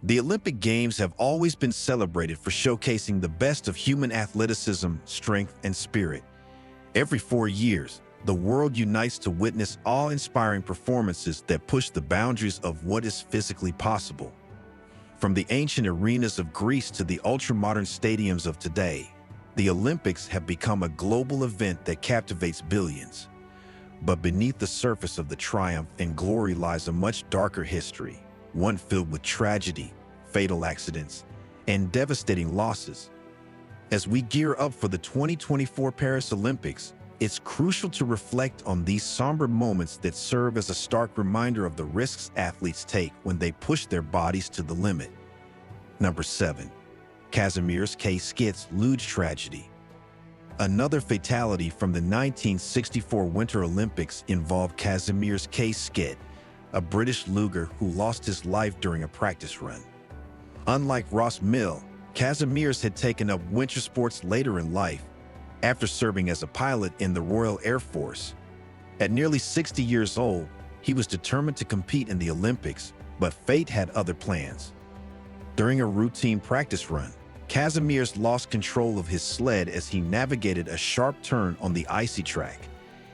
The Olympic Games have always been celebrated for showcasing the best of human athleticism, strength, and spirit. Every 4 years, the world unites to witness awe-inspiring performances that push the boundaries of what is physically possible. From the ancient arenas of Greece to the ultra-modern stadiums of today, the Olympics have become a global event that captivates billions. But beneath the surface of the triumph and glory lies a much darker history, one filled with tragedy, fatal accidents, and devastating losses. As we gear up for the 2024 Paris Olympics, it's crucial to reflect on these somber moments that serve as a stark reminder of the risks athletes take when they push their bodies to the limit. Number 7. Kazmirs Kskid's luge tragedy. Another fatality from the 1964 Winter Olympics involved Kazmirs Kskid, a British luger who lost his life during a practice run. Unlike Ross Mill, Kazmirs had taken up winter sports later in life, after serving as a pilot in the Royal Air Force. At nearly 60 years old, he was determined to compete in the Olympics, but fate had other plans. During a routine practice run, Kazmirs lost control of his sled as he navigated a sharp turn on the icy track.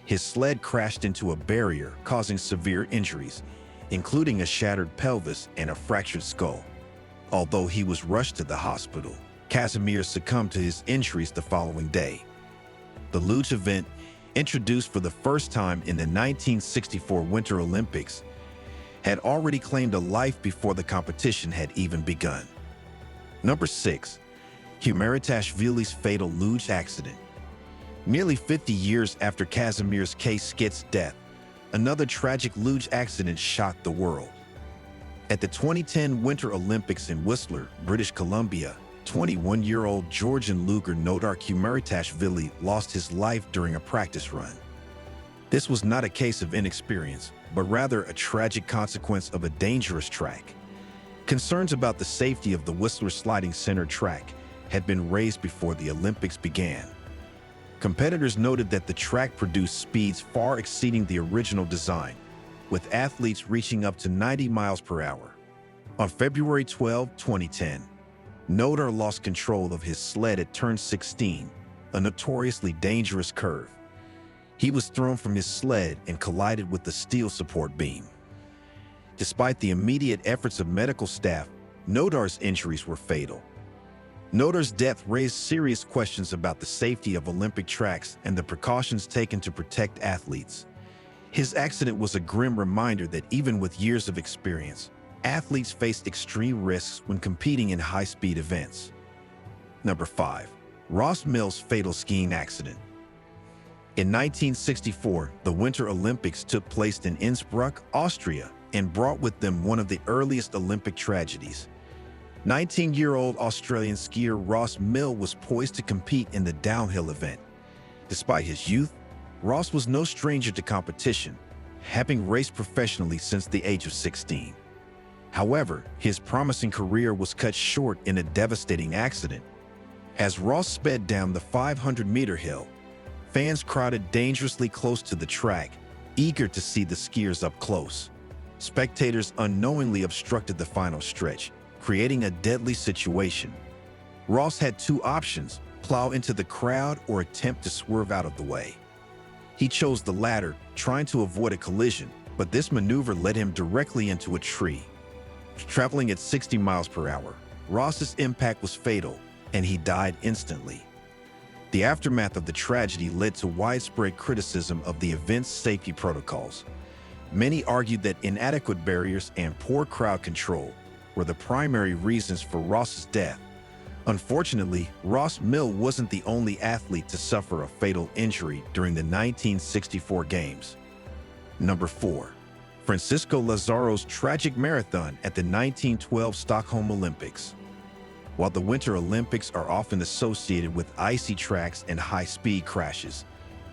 His sled crashed into a barrier, causing severe injuries, including a shattered pelvis and a fractured skull. Although he was rushed to the hospital, Kazmirs succumbed to his injuries the following day. The luge event, introduced for the first time in the 1964 Winter Olympics, had already claimed a life before the competition had even begun. Number 6. Kazmirs fatal luge accident. Nearly 50 years after Kazmirs Kskid's death, another tragic luge accident shocked the world. At the 2010 Winter Olympics in Whistler, British Columbia, 21-year-old Georgian luger Nodar Kazmirs lost his life during a practice run. This was not a case of inexperience, but rather a tragic consequence of a dangerous track. Concerns about the safety of the Whistler Sliding Center track had been raised before the Olympics began. Competitors noted that the track produced speeds far exceeding the original design, with athletes reaching up to 90 miles per hour. On February 12, 2010, Nodar lost control of his sled at turn 16, a notoriously dangerous curve. He was thrown from his sled and collided with the steel support beam. Despite the immediate efforts of medical staff, Nodar's injuries were fatal. Nodar's death raised serious questions about the safety of Olympic tracks and the precautions taken to protect athletes. His accident was a grim reminder that even with years of experience, athletes faced extreme risks when competing in high-speed events. Number 5. Ross Mill's fatal skiing accident. In 1964, the Winter Olympics took place in Innsbruck, Austria, and brought with them one of the earliest Olympic tragedies. 19-year-old Australian skier Ross Mill was poised to compete in the downhill event. Despite his youth, Ross was no stranger to competition, having raced professionally since the age of 16. However, his promising career was cut short in a devastating accident. As Ross sped down the 500-meter hill, fans crowded dangerously close to the track, eager to see the skiers up close. Spectators unknowingly obstructed the final stretch, creating a deadly situation. Ross had two options: plow into the crowd or attempt to swerve out of the way. He chose the latter, trying to avoid a collision, but this maneuver led him directly into a tree. Traveling at 60 miles per hour, Ross's impact was fatal, and he died instantly. The aftermath of the tragedy led to widespread criticism of the event's safety protocols. Many argued that inadequate barriers and poor crowd control were the primary reasons for Ross's death. Unfortunately, Ross Mill wasn't the only athlete to suffer a fatal injury during the 1964 Games. Number 4. Francisco Lazaros' tragic marathon at the 1912 Stockholm Olympics. While the Winter Olympics are often associated with icy tracks and high-speed crashes,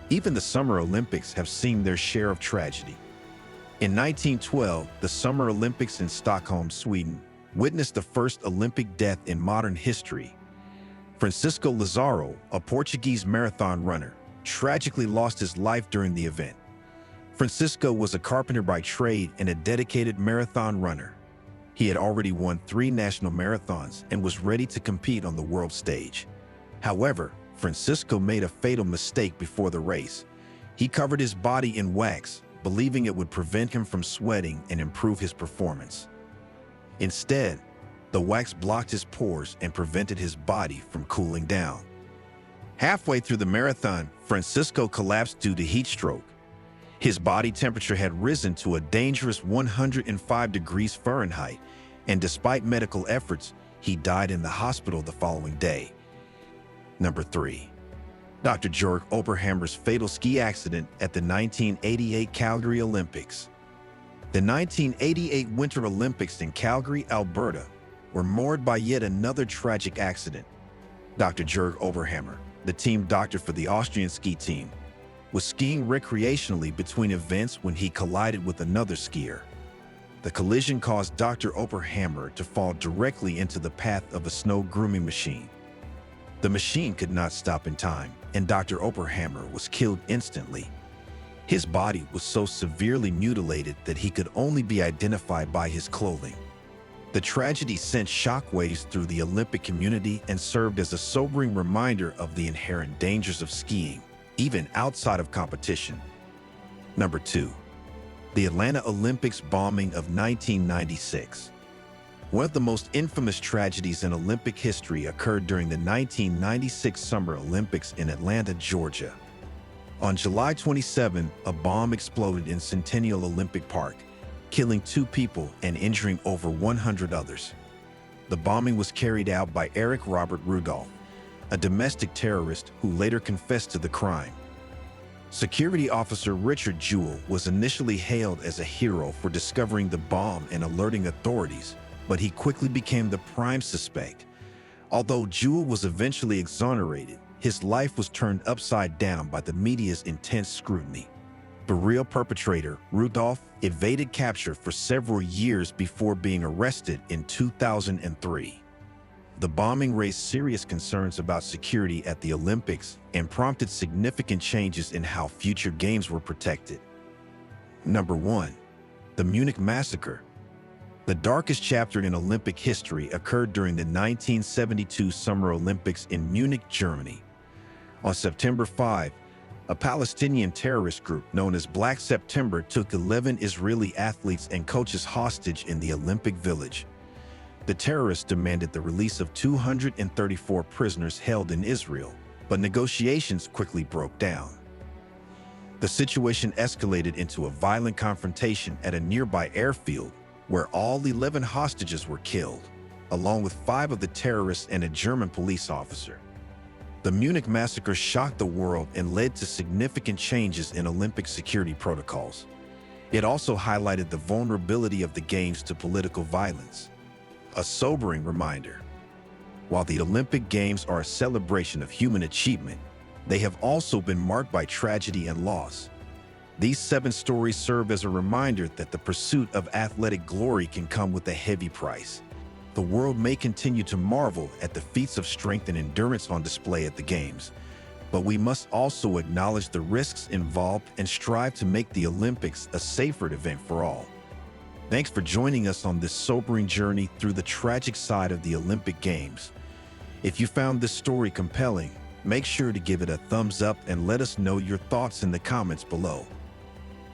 even the Summer Olympics have seen their share of tragedy. In 1912, the Summer Olympics in Stockholm, Sweden, witnessed the first Olympic death in modern history. Francisco Lazaro, a Portuguese marathon runner, tragically lost his life during the event. Francisco was a carpenter by trade and a dedicated marathon runner. He had already won 3 national marathons and was ready to compete on the world stage. However, Francisco made a fatal mistake before the race. He covered his body in wax, believing it would prevent him from sweating and improve his performance. Instead, the wax blocked his pores and prevented his body from cooling down. Halfway through the marathon, Francisco collapsed due to heat stroke. His body temperature had risen to a dangerous 105 degrees Fahrenheit, and despite medical efforts, he died in the hospital the following day. Number 3. Dr. Jörg Oberhammer's fatal ski accident at the 1988 Calgary Olympics. The 1988 Winter Olympics in Calgary, Alberta, were marred by yet another tragic accident. Dr. Jörg Oberhammer, the team doctor for the Austrian ski team, was skiing recreationally between events when he collided with another skier. The collision caused Dr. Oberhammer to fall directly into the path of a snow grooming machine. The machine could not stop in time, and Dr. Oberhammer was killed instantly. His body was so severely mutilated that he could only be identified by his clothing. The tragedy sent shockwaves through the Olympic community and served as a sobering reminder of the inherent dangers of skiing, even outside of competition. Number 2. The Atlanta Olympics bombing of 1996. One of the most infamous tragedies in Olympic history occurred during the 1996 Summer Olympics in Atlanta, Georgia. On July 27, a bomb exploded in Centennial Olympic Park, killing 2 people and injuring over 100 others. The bombing was carried out by Eric Robert Rudolph, a domestic terrorist who later confessed to the crime. Security officer Richard Jewell was initially hailed as a hero for discovering the bomb and alerting authorities, but he quickly became the prime suspect. Although Jewell was eventually exonerated, his life was turned upside down by the media's intense scrutiny. The real perpetrator, Rudolph, evaded capture for several years before being arrested in 2003. The bombing raised serious concerns about security at the Olympics and prompted significant changes in how future games were protected. Number 1. The Munich Massacre. The darkest chapter in Olympic history occurred during the 1972 Summer Olympics in Munich, Germany. On September 5, a Palestinian terrorist group known as Black September took 11 Israeli athletes and coaches hostage in the Olympic Village. The terrorists demanded the release of 234 prisoners held in Israel, but negotiations quickly broke down. The situation escalated into a violent confrontation at a nearby airfield, where all 11 hostages were killed, along with 5 of the terrorists and a German police officer. The Munich Massacre shocked the world and led to significant changes in Olympic security protocols. It also highlighted the vulnerability of the Games to political violence. A sobering reminder. While the Olympic Games are a celebration of human achievement, they have also been marked by tragedy and loss. These 7 stories serve as a reminder that the pursuit of athletic glory can come with a heavy price. The world may continue to marvel at the feats of strength and endurance on display at the Games, but we must also acknowledge the risks involved and strive to make the Olympics a safer event for all. Thanks for joining us on this sobering journey through the tragic side of the Olympic Games. If you found this story compelling, make sure to give it a thumbs up and let us know your thoughts in the comments below.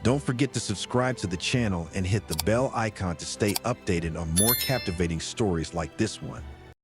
Don't forget to subscribe to the channel and hit the bell icon to stay updated on more captivating stories like this one.